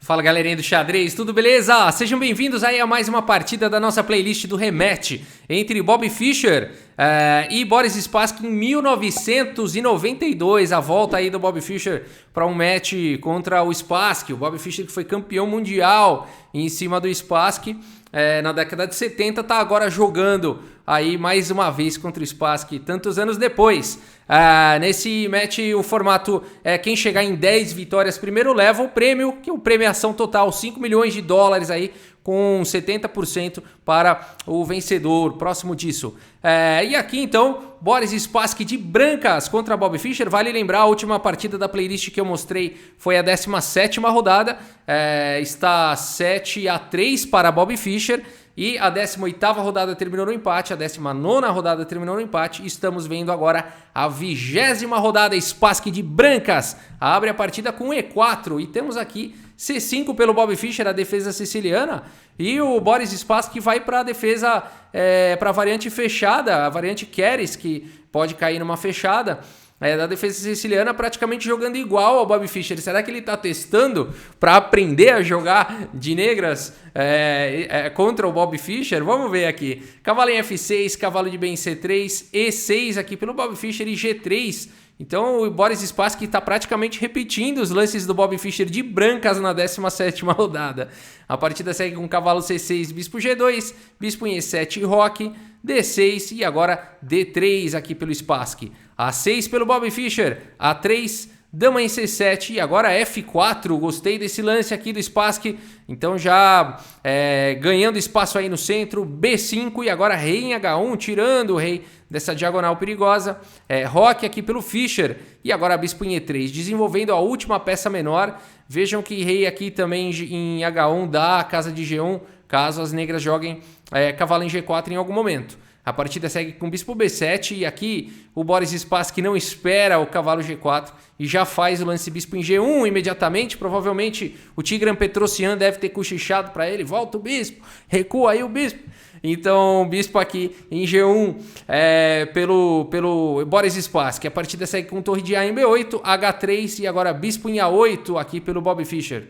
Fala galerinha do xadrez, tudo beleza? Sejam bem-vindos aí a mais uma partida da nossa playlist do rematch entre Bobby Fischer e Boris Spassky em 1992, a volta aí do Bobby Fischer para um match contra o Spassky. O Bobby Fischer, que foi campeão mundial em cima do Spassky na década de 70, tá agora jogando aí mais uma vez contra o Spassky, tantos anos depois. Nesse match o formato é quem chegar em 10 vitórias primeiro leva o prêmio, que é uma premiação total, $5 milhões aí, com 70% para o vencedor, próximo disso. E aqui então, Boris Spassky de brancas contra Bobby Fischer. Vale lembrar, a última partida da playlist que eu mostrei foi a 17ª rodada, está 7-3 para Bobby Fischer. E a 18ª rodada terminou no empate, a 19ª rodada terminou no empate. E estamos vendo agora a 20ª rodada, Spassky de brancas abre a partida com E4. E temos aqui C5 pelo Bobby Fischer, a defesa siciliana. E o Boris Spassky vai para a defesa, para a variante fechada, a variante Keres, que pode cair numa fechada. Da defesa siciliana, praticamente jogando igual ao Bobby Fischer. Será que ele está testando para aprender a jogar de negras contra o Bobby Fischer? Vamos ver aqui. Cavalo em F6, cavalo de B em C3, E6 aqui pelo Bobby Fischer e G3. Então o Boris Spassky está praticamente repetindo os lances do Bobby Fischer de brancas na 17ª rodada. A partida segue com cavalo C6, bispo G2, bispo em E7 roque, D6 e agora D3 aqui pelo Spassky. A6 pelo Bobby Fischer, A3, dama em C7 e agora F4. Gostei desse lance aqui do Spassky. Então já ganhando espaço aí no centro, B5 e agora rei em H1, tirando o rei dessa diagonal perigosa. Roque aqui pelo Fischer e agora bispo em E3, desenvolvendo a última peça menor. Vejam que rei aqui também em H1 dá a casa de G1, caso as negras joguem cavalo em G4 em algum momento. A partida segue com bispo B7 e aqui o Boris Spassky não espera o cavalo G4 e já faz o lance bispo em G1 imediatamente. Provavelmente o Tigran Petrosyan deve ter cochichado para ele, volta o bispo, recua aí o bispo. Então o bispo aqui em G1 pelo Boris Spassky. A partida segue com torre de A em B8, H3 e agora bispo em A8 aqui pelo Bobby Fischer.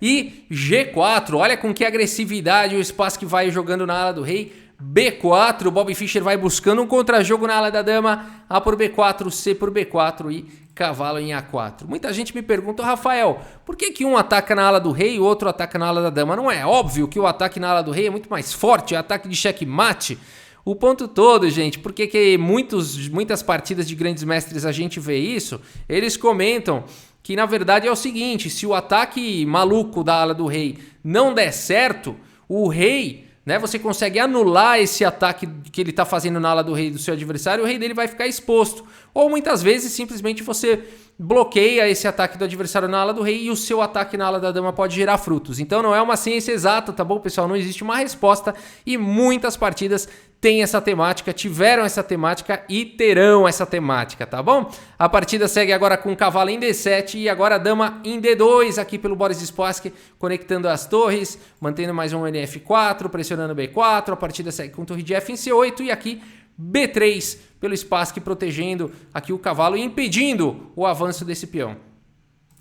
E G4, olha com que agressividade o Spassky vai jogando na ala do rei. B4, o Bobby Fischer vai buscando um contra-jogo na ala da dama. A por B4, C por B4 e cavalo em A4. Muita gente me pergunta, Rafael, por que um ataca na ala do rei e o outro ataca na ala da dama? Não é óbvio que o ataque na ala do rei é muito mais forte, é ataque de checkmate? O ponto todo, gente, porque que muitas partidas de grandes mestres a gente vê isso, eles comentam que na verdade é o seguinte: se o ataque maluco da ala do rei não der certo, o rei, você consegue anular esse ataque que ele está fazendo na ala do rei do seu adversário, o rei dele vai ficar exposto. Ou muitas vezes simplesmente você bloqueia esse ataque do adversário na ala do rei e o seu ataque na ala da dama pode gerar frutos. Então não é uma ciência exata, tá bom, pessoal? Não existe uma resposta e muitas partidas têm essa temática, tiveram essa temática e terão essa temática, tá bom? A partida segue agora com cavalo em D7 e agora dama em D2 aqui pelo Boris Spassky, conectando as torres, mantendo mais um NF4, pressionando B4, a partida segue com torre de F em C8 e aqui B3 pelo Spassky, protegendo aqui o cavalo e impedindo o avanço desse peão.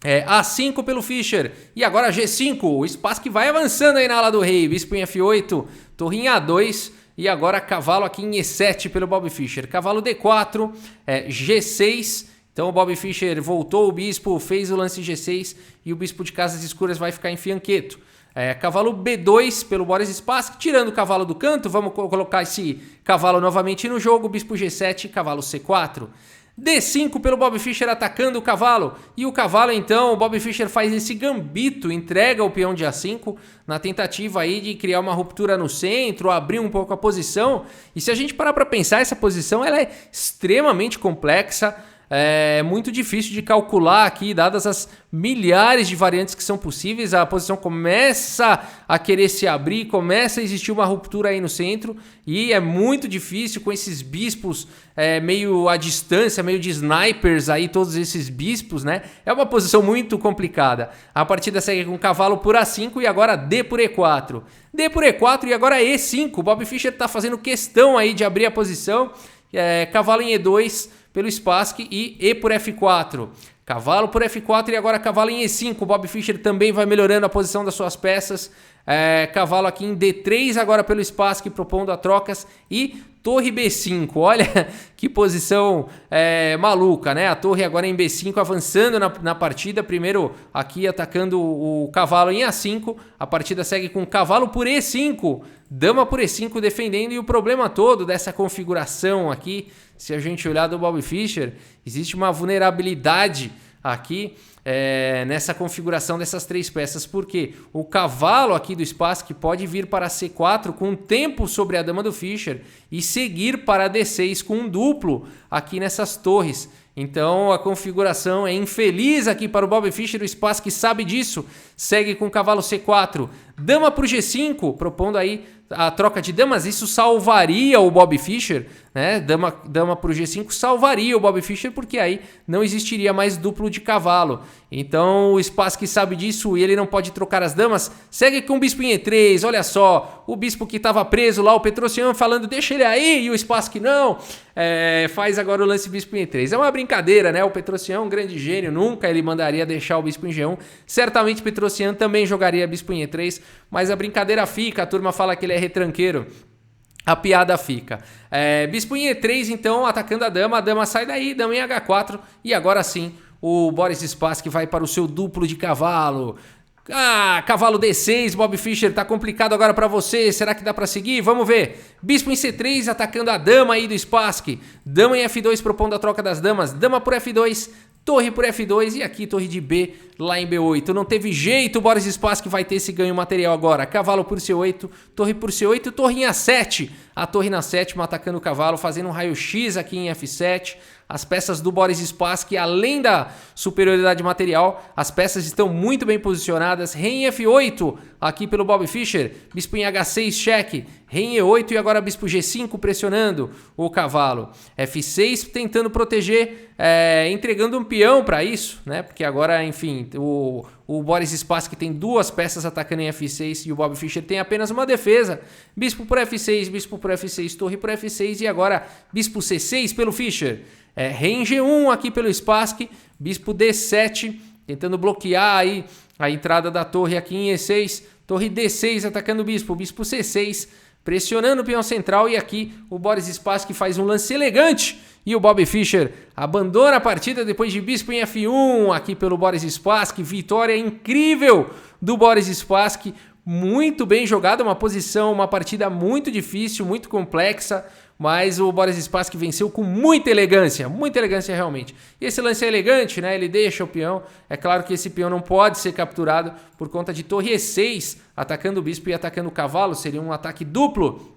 A5 pelo Fischer e agora G5, o Spassky vai avançando aí na ala do rei, bispo em F8, torre em A2 e agora cavalo aqui em E7 pelo Bobby Fischer, cavalo D4, G6, então o Bobby Fischer voltou o bispo, fez o lance G6 e o bispo de casas escuras vai ficar em fianqueto. Cavalo B2 pelo Boris Spassky, tirando o cavalo do canto, vamos colocar esse cavalo novamente no jogo, bispo G7, cavalo C4. D5 pelo Bobby Fischer atacando o cavalo, e o cavalo então, o Bobby Fischer faz esse gambito, entrega o peão de A5 na tentativa aí de criar uma ruptura no centro, abrir um pouco a posição, e se a gente parar para pensar, essa posição ela é extremamente complexa, é muito difícil de calcular aqui, dadas as milhares de variantes que são possíveis. A posição começa a querer se abrir, começa a existir uma ruptura aí no centro e é muito difícil com esses bispos meio à distância, meio de snipers aí, todos esses bispos, né? É uma posição muito complicada. A partida segue com cavalo por A5 e agora D por E4. D por E4 e agora E5. O Bobby Fischer está fazendo questão aí de abrir a posição. Cavalo em E2 pelo Spassky e E por F4. Cavalo por F4 e agora cavalo em E5. O Bob Fischer também vai melhorando a posição das suas peças. Cavalo aqui em D3 agora pelo Spassky, propondo a trocas. E torre B5. Olha que posição maluca, né? A torre agora em B5 avançando na partida. Primeiro aqui atacando o cavalo em A5. A partida segue com cavalo por E5. Dama por E5 defendendo. E o problema todo dessa configuração aqui, se a gente olhar do Bob Fischer, existe uma vulnerabilidade aqui nessa configuração dessas três peças, porque o cavalo aqui do Spassky pode vir para C4 com tempo sobre a dama do Fischer e seguir para D6 com um duplo aqui nessas torres. Então a configuração é infeliz aqui para o Bob Fischer, o Spassky sabe disso, segue com cavalo C4, dama para o G5, propondo aí a troca de damas. Isso salvaria o Bob Fischer, né? Dama para o G5 salvaria o Bob Fischer, porque aí não existiria mais duplo de cavalo. Então o Spassky sabe disso e ele não pode trocar as damas. Segue com o bispo em E3, olha só, o bispo que estava preso lá, o Petrosian, falando deixa ele aí, e o Spassky não, faz agora o lance bispo em E3. É uma brincadeira, né? O Petrosian é um grande gênio, nunca ele mandaria deixar o bispo em G1. Certamente Petrosian também jogaria bispo em E3, mas a brincadeira fica, a turma fala que ele é retranqueiro. A piada fica. Bispo em E3, então, atacando a dama sai daí, dama em H4, e agora sim, o Boris Spassky vai para o seu duplo de cavalo. Cavalo D6, Bob Fischer, tá complicado agora para você, será que dá para seguir? Vamos ver. Bispo em C3, atacando a dama aí do Spassky. Dama em F2, propondo a troca das damas. Dama por F2, torre por F2 e aqui torre de B lá em B8. Não teve jeito, o Boris Spassky vai ter esse ganho material agora. Cavalo por C8, torre por C8, torre em A7. A torre na sétima atacando o cavalo, fazendo um raio-x aqui em F7. As peças do Boris Spassky, além da superioridade material, as peças estão muito bem posicionadas. Rei em F8, aqui pelo Bob Fischer. Bispo em H6, cheque. Rei em E8 e agora bispo G5 pressionando o cavalo. F6 tentando proteger, entregando um peão para isso, né? Porque agora, enfim, o Boris Spassky tem duas peças atacando em F6 e o Bob Fischer tem apenas uma defesa. Bispo por F6, torre por F6 e agora bispo C6 pelo Fischer. Rei em G1 aqui pelo Spassky, bispo D7, tentando bloquear aí a entrada da torre aqui em E6, torre D6 atacando o bispo C6, pressionando o peão central e aqui o Boris Spassky faz um lance elegante e o Bob Fischer abandona a partida depois de bispo em F1 aqui pelo Boris Spassky, vitória incrível do Boris Spassky, muito bem jogada, uma partida muito difícil, muito complexa, mas o Boris Spassky venceu com muita elegância realmente. E esse lance é elegante, né? Ele deixa o peão. É claro que esse peão não pode ser capturado por conta de torre E6, atacando o bispo e atacando o cavalo, seria um ataque duplo.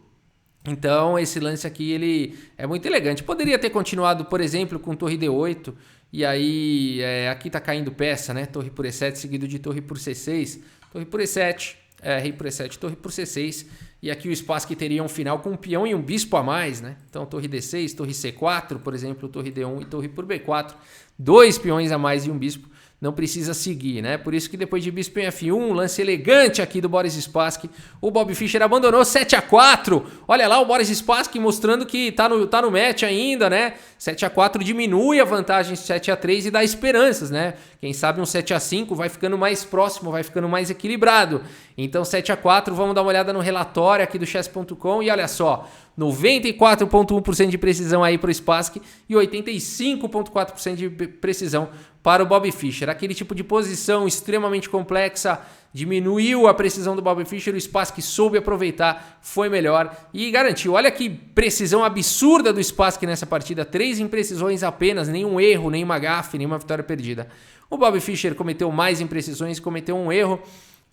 Então esse lance aqui ele é muito elegante. Poderia ter continuado, por exemplo, com torre D8, e aí aqui tá caindo peça, né? Torre por E7 seguido de torre por C6, torre por E7, rei por E7, torre por C6. E aqui o Spassky teria um final com um peão e um bispo a mais, né? Então torre D6, torre C4, por exemplo, torre D1 e torre por B4. 2 peões a mais e um bispo. Não precisa seguir, né? Por isso que depois de bispo em F1, lance elegante aqui do Boris Spassky, o Bob Fischer abandonou 7-4. Olha lá o Boris Spassky mostrando que tá no match ainda, né? 7-4 diminui a vantagem 7-3 e dá esperanças, né? Quem sabe um 7-5 vai ficando mais próximo, vai ficando mais equilibrado. Então 7-4, vamos dar uma olhada no relatório aqui do chess.com e olha só, 94,1% de precisão aí para o Spassky e 85,4% de precisão para o Bob Fischer. Aquele tipo de posição extremamente complexa diminuiu a precisão do Bob Fischer, o Spassky soube aproveitar, foi melhor e garantiu. Olha que precisão absurda do Spassky nessa partida, 3 imprecisões apenas, nenhum erro, nenhuma gafe, nenhuma vitória perdida. O Bob Fischer cometeu mais imprecisões, cometeu um erro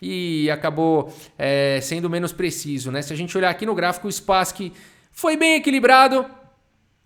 e acabou sendo menos preciso, né? Se a gente olhar aqui no gráfico, o Spassky foi bem equilibrado,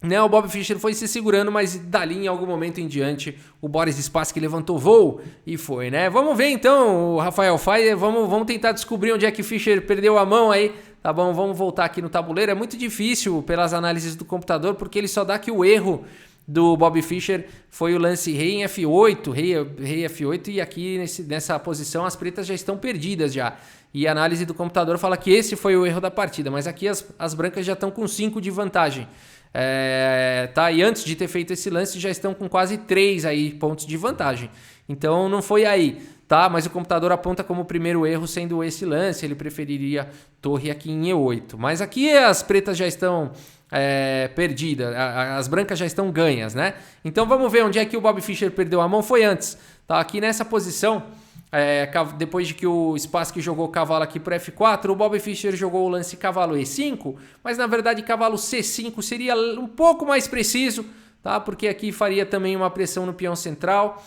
né? O Bob Fischer foi se segurando, mas dali em algum momento em diante o Boris Spassky levantou voo e foi, né? Vamos ver então, o Rafael Fai, vamos tentar descobrir onde é que Fischer perdeu a mão aí, tá bom? Vamos voltar aqui no tabuleiro, é muito difícil pelas análises do computador, porque ele só dá que o erro do Bob Fischer foi o lance rei em F8, rei F8 e aqui nessa posição as pretas já estão perdidas já. E a análise do computador fala que esse foi o erro da partida, mas aqui as brancas já estão com 5 de vantagem. Tá? E antes de ter feito esse lance, já estão com quase 3 aí pontos de vantagem. Então não foi aí, tá? Mas o computador aponta como primeiro erro sendo esse lance, ele preferiria torre aqui em E8. Mas aqui as pretas já estão perdidas, as brancas já estão ganhas, né? Então vamos ver onde é que o Bob Fischer perdeu a mão, foi antes, tá? Aqui nessa posição, depois de que o Spassky jogou o cavalo aqui para F4, o Bob Fischer jogou o lance cavalo E5, mas na verdade cavalo C5 seria um pouco mais preciso, tá? Porque aqui faria também uma pressão no peão central,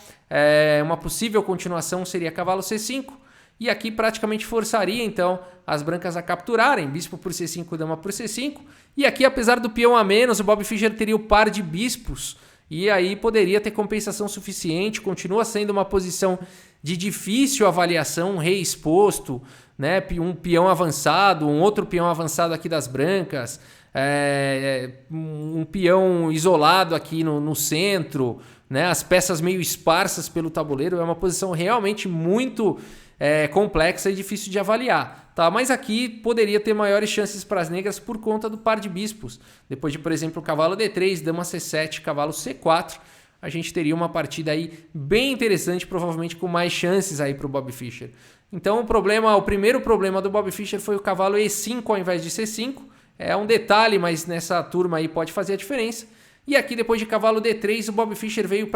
uma possível continuação seria cavalo C5, e aqui praticamente forçaria então as brancas a capturarem, bispo por C5, dama por C5, e aqui apesar do peão a menos, o Bob Fischer teria o par de bispos, e aí poderia ter compensação suficiente, continua sendo uma posição de difícil avaliação, um rei exposto, né? Um peão avançado, um outro peão avançado aqui das brancas, um peão isolado aqui no centro, né? As peças meio esparsas pelo tabuleiro, é uma posição realmente muito complexa e difícil de avaliar. Tá? Mas aqui poderia ter maiores chances para as negras por conta do par de bispos. Depois de, por exemplo, cavalo D3, dama C7, cavalo C4, a gente teria uma partida aí bem interessante, provavelmente com mais chances aí para o Bob Fischer. Então o primeiro problema do Bob Fischer foi o cavalo E5 ao invés de C5. É um detalhe, mas nessa turma aí pode fazer a diferença. E aqui depois de cavalo D3, o Bob Fischer veio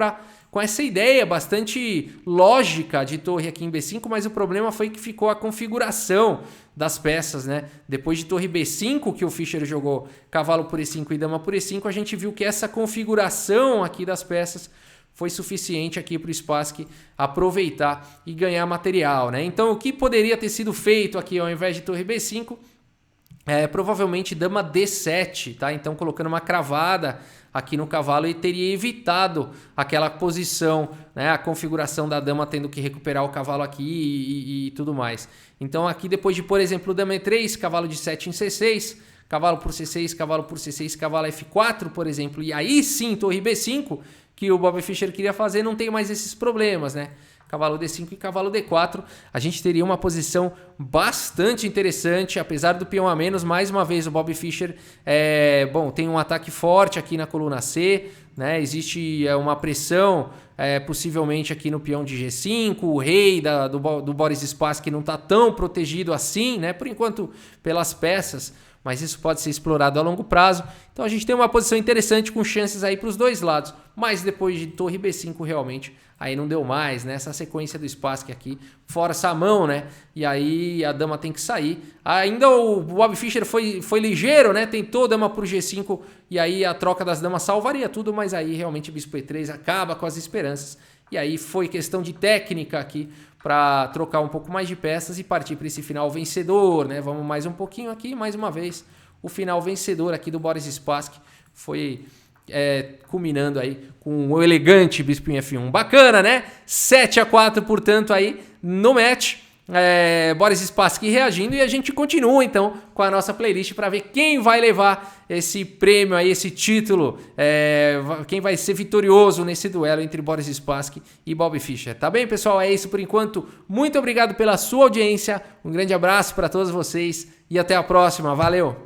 com essa ideia bastante lógica de torre aqui em B5, mas o problema foi que ficou a configuração das peças, né? Depois de torre B5 que o Fischer jogou cavalo por E5 e dama por E5, a gente viu que essa configuração aqui das peças foi suficiente aqui para o Spassky aproveitar e ganhar material, né? Então o que poderia ter sido feito aqui ao invés de torre B5 provavelmente dama D7, tá? Então colocando uma cravada aqui no cavalo e teria evitado aquela posição, né? A configuração da dama tendo que recuperar o cavalo aqui e tudo mais. Então aqui depois de, por exemplo, dama E3, cavalo de 7 em C6, cavalo por C6, cavalo por C6, cavalo F4, por exemplo, e aí sim torre B5, que o Bob Fischer queria fazer, não tem mais esses problemas, né? Cavalo D5 e cavalo D4, a gente teria uma posição bastante interessante, apesar do peão a menos, mais uma vez o Bob Fischer tem um ataque forte aqui na coluna C, né? Existe uma pressão possivelmente aqui no peão de G5, o rei do Boris Spassky não está tão protegido assim, né? Por enquanto pelas peças, mas isso pode ser explorado a longo prazo. Então a gente tem uma posição interessante com chances aí para os dois lados, mas depois de torre B5 realmente aí não deu mais, né? Essa sequência do Spassky aqui força a mão, né? E aí a dama tem que sair. Ainda o Bob Fischer foi ligeiro, né? Tentou dama por G5 e aí a troca das damas salvaria tudo, mas aí realmente o bispo E3 acaba com as esperanças. E aí foi questão de técnica aqui para trocar um pouco mais de peças e partir para esse final vencedor, né? Vamos mais um pouquinho aqui, mais uma vez. O final vencedor aqui do Boris Spassky foi culminando aí com o elegante bispo em F1. Bacana, né? 7-4, portanto, aí no match. Boris Spassky reagindo e a gente continua então com a nossa playlist para ver quem vai levar esse prêmio aí, esse título, quem vai ser vitorioso nesse duelo entre Boris Spassky e Bob Fischer. Tá bem, pessoal? É isso por enquanto. Muito obrigado pela sua audiência, um grande abraço para todos vocês e até a próxima. Valeu!